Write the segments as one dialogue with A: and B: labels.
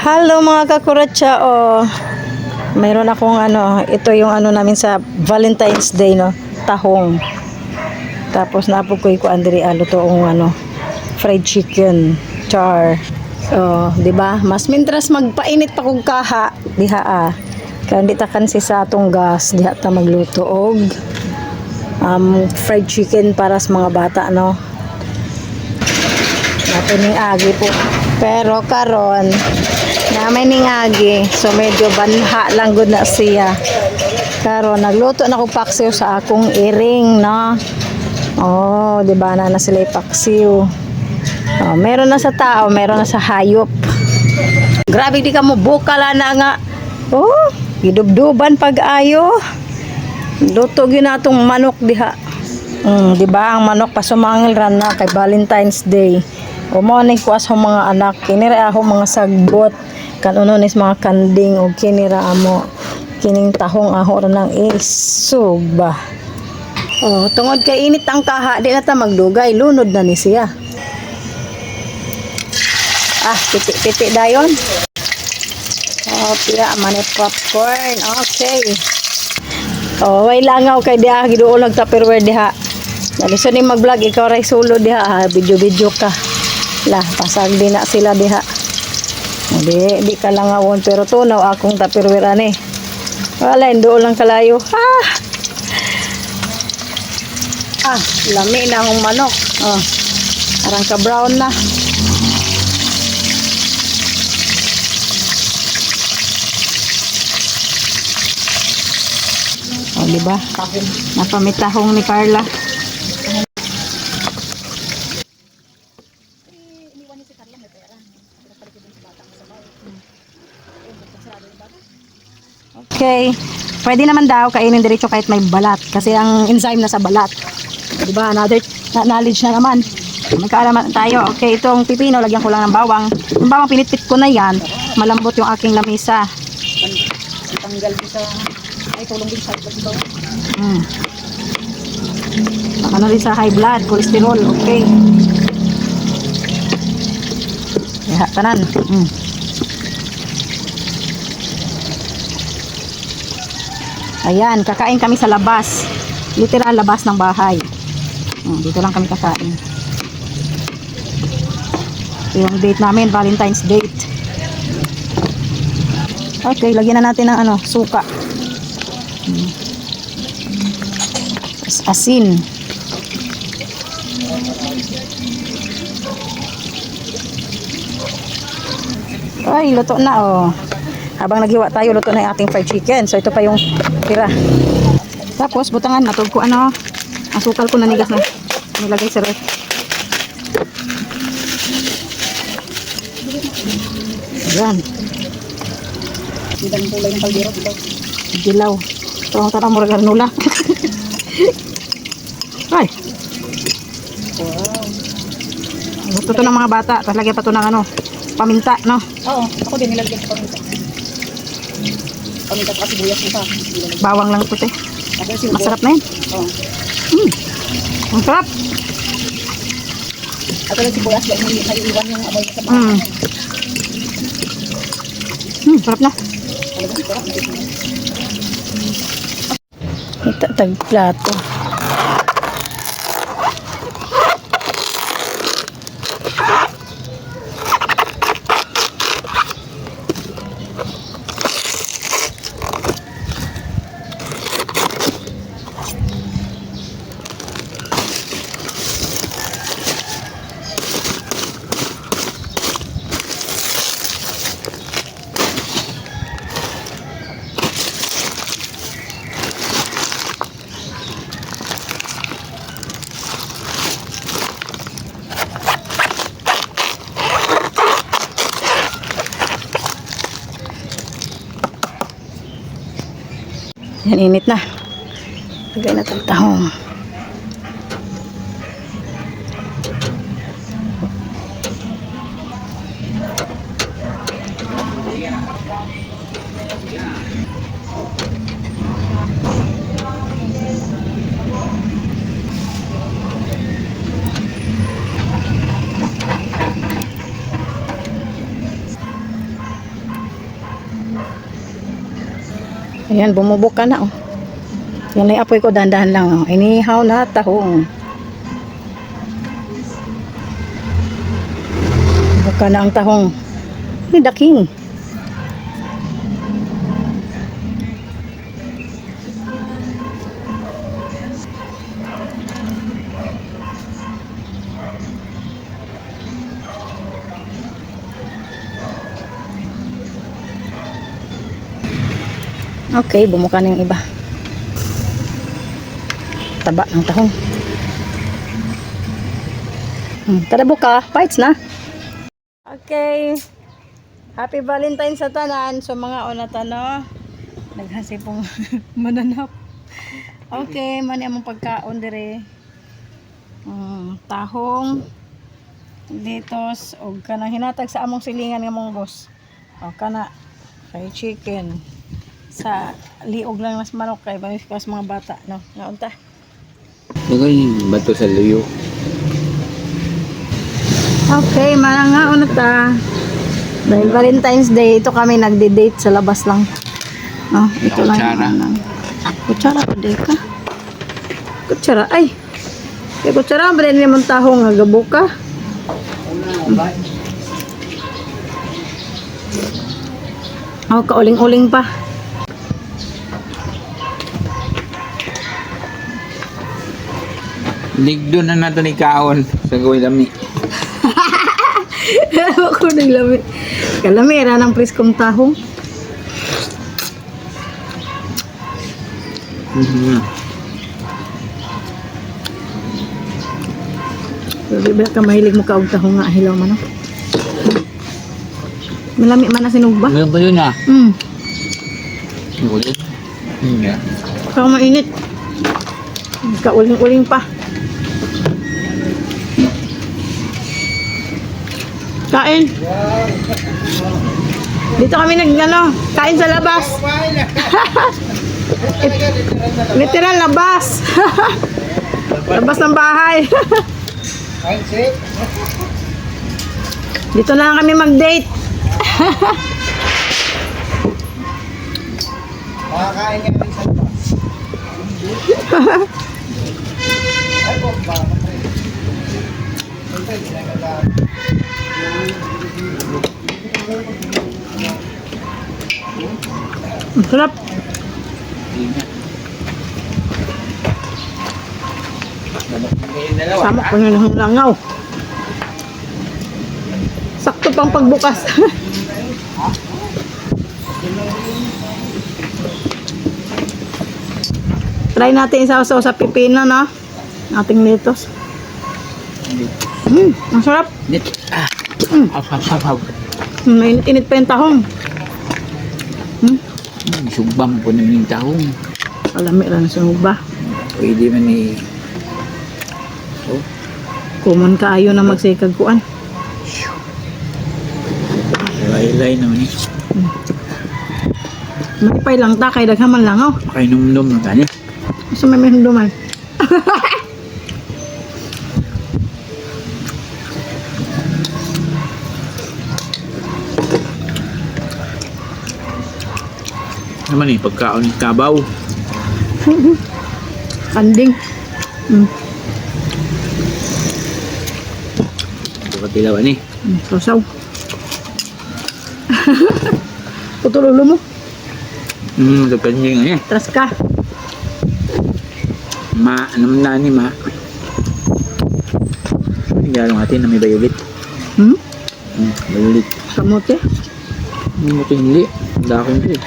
A: Hello mga kakuratsa, mayroon akong ito yung namin sa Valentine's Day, no, tahong. Tapos napukoy ko andiri toong fried chicken, char. Di ba? Mas mintras magpainit pa kog kaha diha Kaya di ta kansi sa atong gas diha ta magluto og fried chicken para sa mga bata, no. Nato ning agi po. Pero karon na may ningagi, so medyo banha lang gud na siya. Karon nagluto na ko paksiw sa akong iring, no. Di ba na sila paksiw. Meron na sa tao, meron na sa hayop. Grabe di ka mo bukala na nga. Gidubduban pag-ayo. Luto gyud natong manok diha. Di ba ang manok pasumangil ra na kay Valentine's Day. Mo ni kuas ho mga anak, kinira ako mga sagbot, kanunon is mga kanding og kinira amo kining tahong aho ra nang isug ba. Tungod kay init ang kaha, di na ta magdugay, lunod na ni siya. Piti dayon. Pila man popcorn. Okay. Way langaw kay diha giduol og Tupperware diha. Nalisod ni mag-vlog ikaw ray solo diha, video ka. Pasag din na sila diha. Di ka lang awon pero tunaw akong Tupperware ani. Wala indo lang kalayo. Lami na ang manok. Arang ka brown na. Di ba? Napamitahong ni Carla. Okay. Pwede naman daw kainin diretso kahit may balat kasi ang enzyme nasa balat. Di ba? Another knowledge na naman. May kaalaman tayo. Okay, itong pipino lagyan ko lang ng bawang. Yung bawang pinitpit ko na yan. Malambot yung aking lamisa.
B: Tanggal din sa tulong din sa ito.
A: Ano rin sa high blood, cholesterol. Okay. Tanan. Ayan, kakain kami sa labas. Literal labas ng bahay. Dito lang kami kakain. Yung date namin, Valentine's date. Okay, lagyan na natin ng suka. Asin. Ay, luto na Habang naghiwa tayo, luto na yung ating fried chicken. So ito pa yung tira. Tapos butangan natog ko asukal ko na nigas na nilagay sa ref. Ayan.
B: Ang kulay ng kaldero dito.
A: Dilaw. Ito ang tarang mura garnula. Ay.
B: Wow.
A: Gusto to ng mga bata. Tapos lagyan pa to ng paminta, no?
B: Oo, ako din nilagyan sa paminta. Paminta kasi sibuyas nito.
A: Bawang lang ito, te. Masarap na yun.
B: Oo.
A: Ang sarap.
B: Ako lang sibuyas, naiiwan yung amoy sa mga.
A: Sarap na. Itatag plato. Yan, init na. Lagay na itong tahong. Ayan, bumubok ka na, oh. Yan ay apoy ko, dahan-dahan lang, oh. Inihaw na tahong. Bumubok ka na ang tahong. Ni daking. Okay, bumuka na yung iba. Taba ng tahong. Tara buka, fights na. Okay. Happy Valentine's sa tanan. So mga onatano, naghasipong mananap. Okay, mani among pagkaon dire. Tahong ditos og kanang hinatag sa among silingan nga mong boss. O kana kay chicken sa liog lang nas manok kay bamis mga bata no. Naunta.
C: Dagay bato sa luyo.
A: Okay, mga onata. Dahil Valentine's Day, ito kami nagde-date sa labas lang. No, ito lang. Kutsara pa di ka. Kutsara ay. Kaya kutsara ba rin yung tahong nga gabuka? Oh, kauling-uling pa.
C: Ligdo na nato ni kaon sa gawin lami.
A: Ako naglami. Kalamera ng priskong tahong. Sabi ba ka mahilig mo kaog tahong nga hilaw man. Malami man na sinugba.
C: Meron pa yun ah. Ulit. Yeah.
A: Kaya mainit. Kauling-uling pa. Kain. Dito kami kain sa labas. Literal labas. Labas ng bahay. Dito na lang kami mag-date.
D: Makakain ka rin sa labas. Ay, bomba.
A: Ang sarap. Sama ko na ng langaw. Sakto pang pagbukas. Try natin isaw-saw sa pipino, no? Ating litos. Ang sarap. Mainit-init pa yung tahong.
C: Subam po namin yung tahong.
A: Alami lang sa ba?
C: Pwede man ni...
A: Kuman kaayo na magsikag kuan.
C: Laylay naman eh.
A: Matipay lang ta kay daghaman lang oh.
C: Makainom-nom na kanya.
A: So may hunduman.
C: Naman eh, pagkaon ng kabaw.
A: Kanding.
C: Pagkatilawan eh.
A: Sasaw. Putululo mo.
C: Dagkanyang eh.
A: Tras ka.
C: Naman na ni ma. Hindi natin na may violet. Violet.
A: Kamote.
C: Hindi mo ito hindi. Dakong ito eh.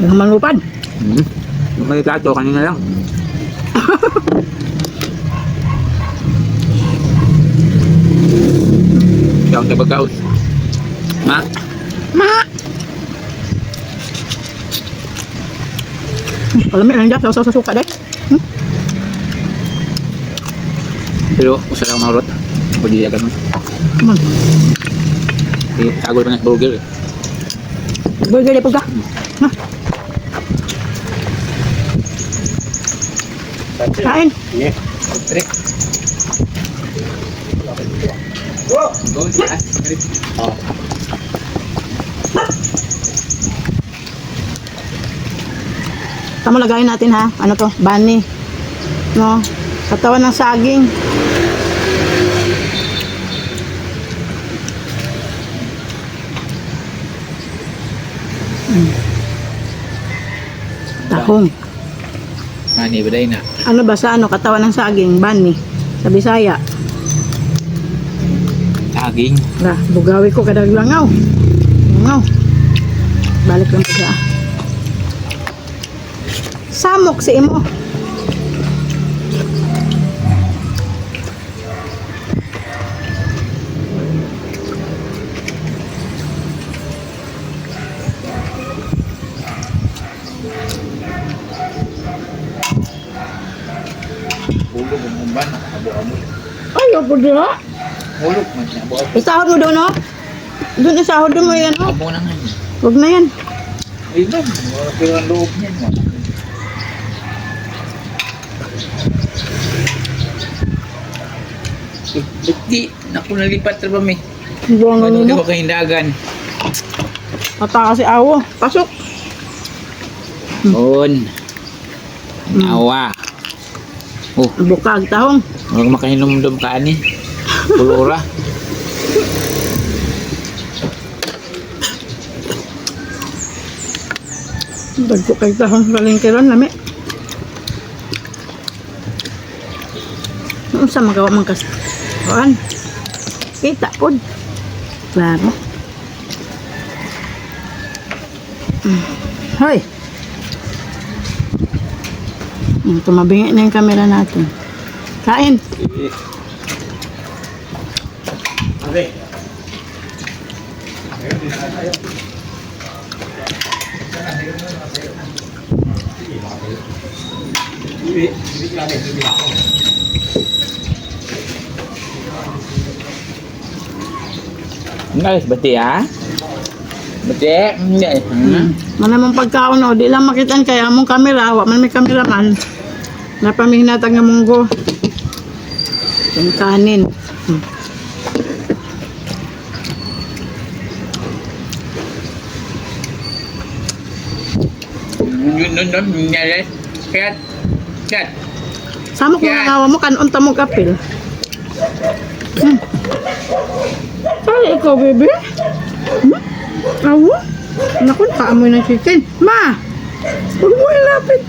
A: Yung manupad.
C: Yung malikato kanina lang. Yung tabagaw. Ma.
A: Palamig lang dyan. Sasaw sa suka deh.
C: Pero usa lang maurot. Pwede agad mo.
A: Man.
C: Agol pa na burger eh.
A: Burger deh pagka. Kain.
D: Yeah. Trick.
C: Go, taas. Oh.
A: Tama lagayin natin ha. Ano to? Bani. No? Katawan ng saging. Tahong.
C: Mani, baday na.
A: Ano ba sa ano? Katawan ng saging. Bani. Sa Bisaya.
C: Saging.
A: Lah, bugawi ko kadag langaw. Langaw. Balik lang po siya. Samok si imo.
C: Hulog ang umban. Abo-abo.
A: Ay, opo diha.
C: Hulog man siya. Abo-abo.
A: Isahod mo doon, no? Doon isahod mo yan, no?
C: Abo na nga.
A: Huwag na yan.
C: Ay, man. Wala pero ang loob niyan. Di, naku nalipat na ba may?
A: Buwang
C: Ano di
A: mo.
C: ba kahindagan?
A: Mata kasi awo. Pasok.
C: On. Nawa. Oh,
A: Bukag, tahong.
C: huwag makahinumdum ka ani. Kulura.
A: Dagko kay tahong sa palengkeron, lami. Ano sa magawa man kas? Kuan. Kita pod. Klaro. Hoy. Tumabingi na yung camera natin. Kain.
D: Okay.
C: Ngalis, bati ha? Bati? Hindi.
A: Manamang pagkaon o, di lang makitan kaya among camera, wa man may cameraman. Napamihinatag nga munggo. Yung kanin.
C: Ngalis. Kat. Kat.
A: Sama ko
C: Yan.
A: nga awa mo, kanon mo kapil. Ay, ikaw, baby. Awa? Naku, nakaamoy ng chicken. Ma! Huwag mo ilapit.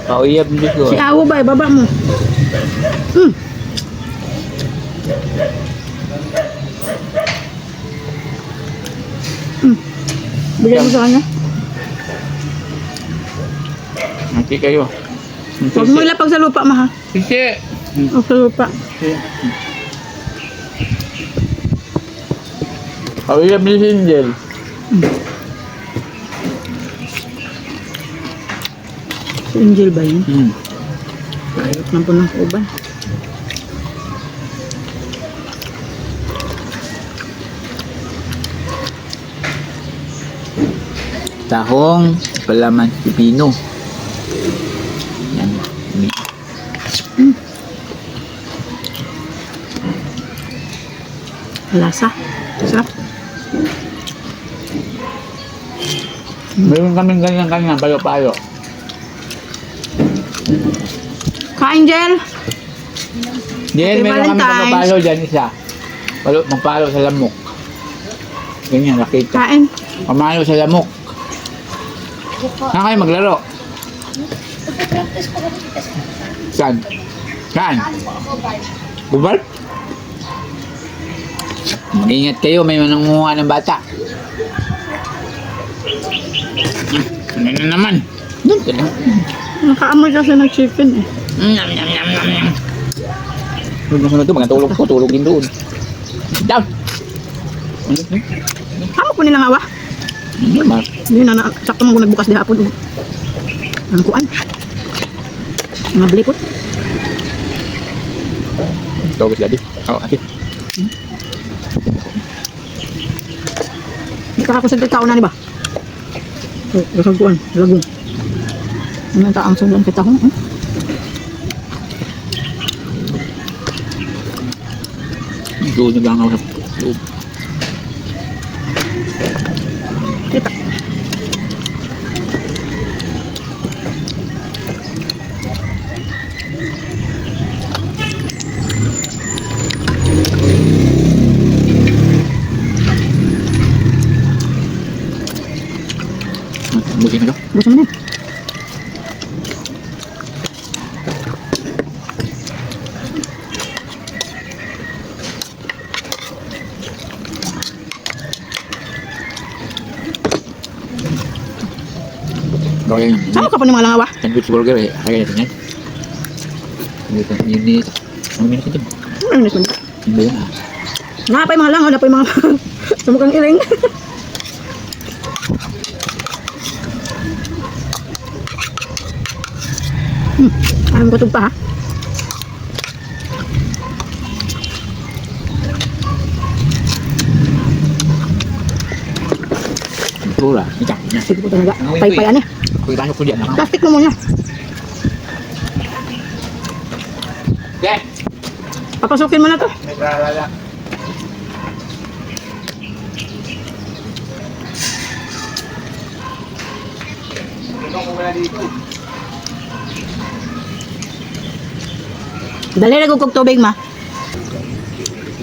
C: Kauyab niyo ko.
A: Si Awo ba, ibaba mo. Bigyan mo sa kanya.
C: Nanti kayo.
A: Huwag mo ilapag sa lupa, ma, ha?
C: Sisi.
A: O sa lupa.
C: Kauyab ni Angel.
A: Si Angel ba yun? Ayot na po ng kuban.
C: Tahong, palaman, pipino. Yan.
A: Lasa. Sarap.
C: Meron kaming ganyan-ganyan, payo-payo.
A: Kain, Jel.
C: Diyan,
A: Happy
C: meron kami
A: Valentine's.
C: pagpapalo dyan isa. Magpalo sa lamok. Ganyan, nakita.
A: Kain.
C: Pamalo sa lamok. Saan kayo maglaro? Saan? Saan? Bubal? Mag-ingat kayo, may manangunga ng bata. Ano na naman? Doon ka lang.
A: Nakaamoy kasi ng chicken eh.
C: Nyam, nyam, nyam, nyam, nyam. Sunod ito, mga tulog ko, tulog din doon. Down!
A: Hamo po nilang awa. Hindi na, sakto mo nagbukas di hapon. Ang kuan. Mga blikot.
C: Tawag daddy. Oh, okay.
A: Hindi ka kakusag tao na ni ba? Gasag kuan, lagong. Ano ang taang sulan kita hong?
C: Doon yung langaw sa loob.
A: Kita.
C: Busin na daw.
A: Gusto mo na.
C: Gawin yun.
A: Sama ka pa ng mga langaw ah.
C: Sandwich burger eh. Kaya natin yan. Unit. Ang minutes ito.
A: Ano na yun?
C: Hindi yan ah.
A: Nga pa yung mga langaw, na pa yung mga sumukang iring. Ayaw mo kutog pa ha?
C: Tura. Ika.
A: Sige po talaga. Paypayan eh.
C: Kuy banyak ko diyan na.
A: Plastic mo muna.
C: Okay.
A: Papasukin mo na to.
C: Nagralala.
A: Dali na gugog tubig ma.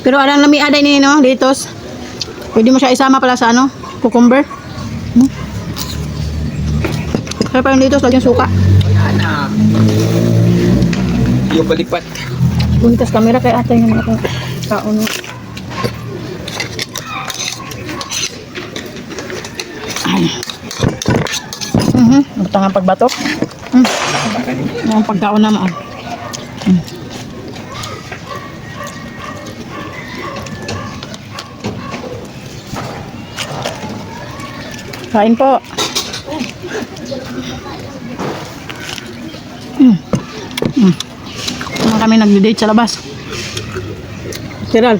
A: Pero arang lami aday ni no, litos. Pwede mo siya isama pala sa ano, cucumber. Kaya pa yung litos, lagyan suka.
C: Anak. Yung balipat.
A: Buntas camera kay ate yung mga tao no. Ay. Butang ang pagbatok. Ang pagkaon na maan. Kain po. Kami nag-date sa labas. Tiral.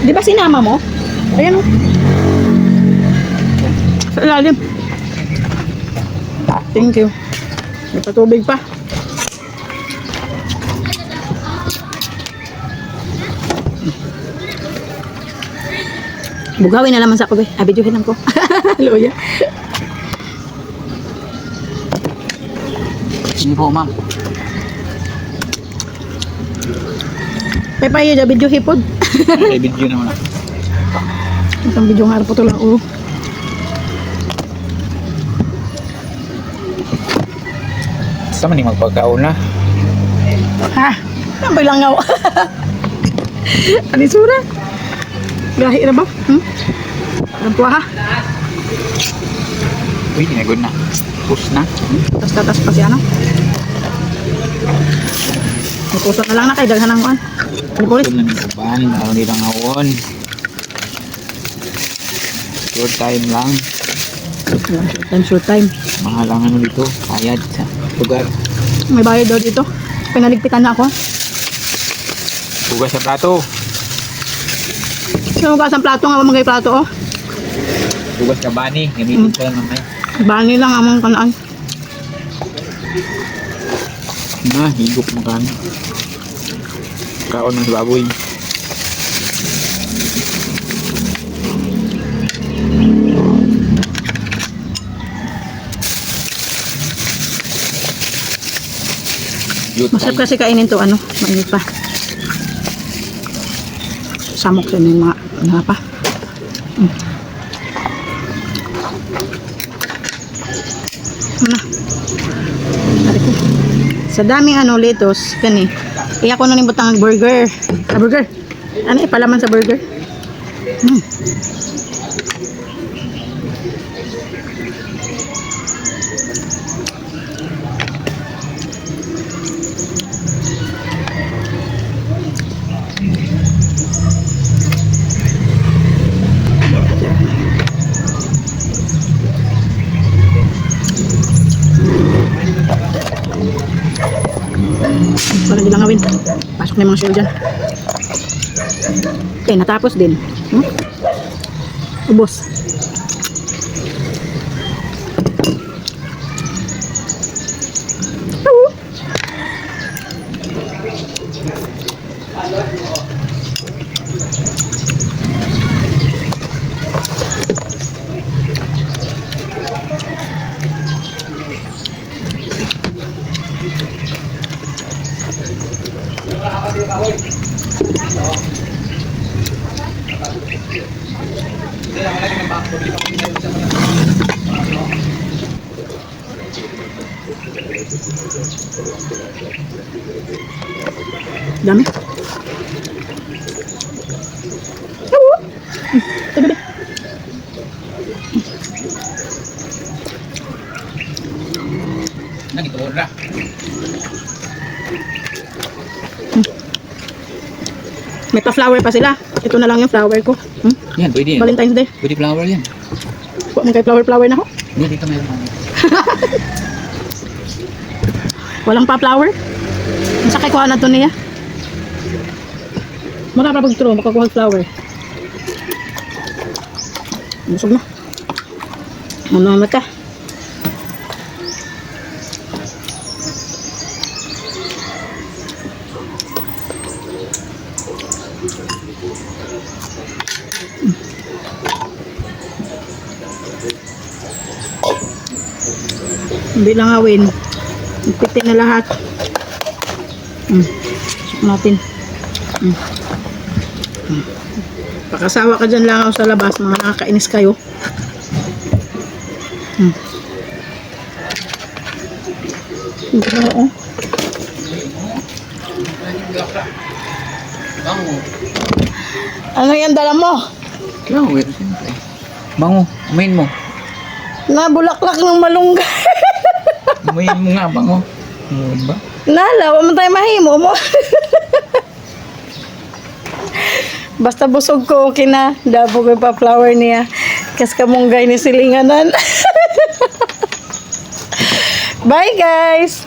A: Di ba sinama mo? Ayan o. Sa ilalim. Thank you. May patubig pa. Bugawin na naman sa ako. Abidyohin lang ko. Luya.
C: Sige po, ma'am.
A: Pepayo, abidyo hipod.
C: May video naman ako.
A: Isang video nga po ito lang.
C: Saan man yung magpagkaon na?
A: Ha? Tambay langaw. Ano sura? Gahi na ba? Ang tuwa ha?
C: Uy, ginagod na. Push na.
A: Tas-tatas pa si ano? Napusot na lang na kayo. Daghan ng kuhan. Ano po
C: Ito na ng uban. Araw nilang hawon. Short time lang.
A: Short time.
C: Mahal ang ano dito. Kayad sa lugar.
A: May bayad daw dito. Pinaligpitan na ako.
C: Hugas sa plato.
A: Sino hugas ang plato nga mamagay plato oh?
C: Hugas ka bani. Gamitin ka lang mamaya.
A: Bani lang amang kanaan.
C: Na, higop mo ka. Kaon ng baboy.
A: Masarap kasi kainin to ano, mainit pa. Samok sa yung mga pa. Na. Ari ko. Sa daming ano litos kani. Iya ko na butang burger. Sa burger. Ano palaman sa burger?
B: Para hindi lang gawin. Pasok na yung mga shell dyan. Okay, natapos din. Ubos. Dami. Tabi.
C: Nagituod na.
B: May pa-flower pa sila. Ito na lang yung flower ko.
C: Yan, pwede yan.
B: Valentine's Day.
C: Pwede flower yan.
B: Huwag mo kay flower na ako.
C: Hindi, dito mayroon.
B: Walang pa-flower. Masakay ko na to niya. Makapag-throw, makakuha flower. Busog na. Ano ka? Hindi lang awin. Pitik na lahat. Suk natin. Pakasawa ka dyan lang ako sa labas. Mga nakakainis kayo. Oo.
C: Bango.
A: Ano yan dala mo?
C: Flower, siyempre. Bango, umayin mo.
A: Nabulaklak ng malunggay.
C: Umayin mo nga, bango. Ano ba?
A: Nala, wala man tayo mahimo mo. Basta busog ko, okay na. Dabo ko pa flower niya. Kas kamunggay ni silinganan. Bye guys!